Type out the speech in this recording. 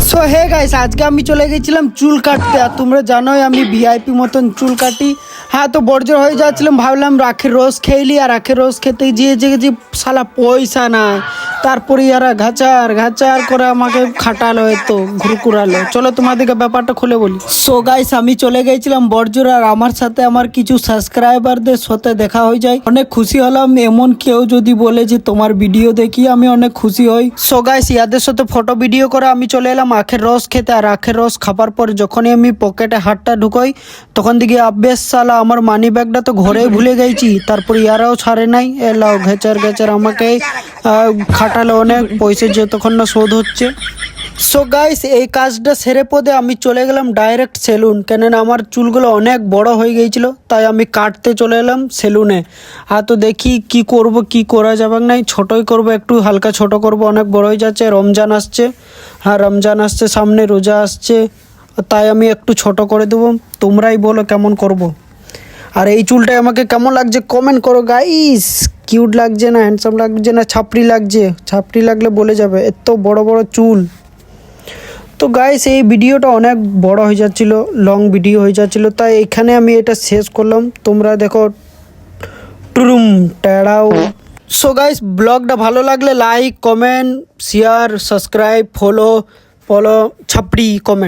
So hey guys, আজকে আমি চলে গেছিলাম চুল কাটতে। আর তোমরা জানোই আমি ভিআইপি মতন চুল কাটি। হ্যাঁ, তো বর্জর হয়ে যাচ্ছিলাম, ভাবলাম রাখের রোজ খেলি। আর রাখের রোজ খেতে যে শালা পয়সা নাই, তারপরে ইয়ারা ঘাচার ঘাচার করে আমাকে খাটালো, তো ঘুরকুরালো। চলো তোমাদেরকে ব্যাপারটা খুলে বলি। সো গাইস, আমি চলে গেছিলাম বর্জর, আর আমার সাথে আমার কিছু সাবস্ক্রাইবারদের সাথে দেখা হয়ে যায়। অনেক খুশি হলাম। এমন কেউ যদি বলে যে তোমার ভিডিও দেখি, আমি অনেক খুশি হই। সো গাইস, ইয়াদের সাথে ফটো ভিডিও করে আমি চলে এলাম আখের রস খেতে। আর আখের রস খাবার পর যখনই আমি পকেটে হাতটা ঢুকাই, তখন দেখি আব্বেস সালা আমার মানি ব্যাগটা তো ঘরেই ভুলে গেছি। তারপর ইয়ারাও ছাড়ে নাই, এলাও ঘেচার ঘেচার আমাকে খাটালো অনেক পয়সা, যতক্ষণ না শোধ হচ্ছে। সো গাইস, এই কাজটা সেরে পদে আমি চলে গেলাম ডাইরেক্ট সেলুন, কেননা আমার চুলগুলো অনেক বড় হয়ে গিয়েছিল। তাই আমি কাটতে চলে এলাম সেলুনে। আর তো দেখি কি করব, কি করা যাবে নাই, ছোটই করব, একটু হালকা ছোট করব, অনেক বড় হয়ে যাচ্ছে। রমজান আসছে, হ্যাঁ রমজান আসছে সামনে, রোজা আসছে, তাই আমি একটু ছোট করে দেবো। তোমরাই বলো কেমন করব। আর এই চুলটাই আমাকে কেমন লাগছে কমেন্ট করো গাইস। কিউট লাগছে না, হ্যান্ডসাম লাগছে না, ছাপড়ি লাগছে? ছাপড়ি লাগলে বলে যাবে, এত বড় বড় চুল। তো গাইস, এই ভিডিওটা অনেক বড় হয়ে যাচ্ছিল, লং ভিডিও হয়ে যাচ্ছিল, তাই এখানে আমি এটা শেষ করলাম। তোমরা দেখো টুরুম টেড়াও। সো গাইস, ব্লগটা ভালো লাগলে like, comment, share, subscribe, follow ছাপড়ি কমেন্ট।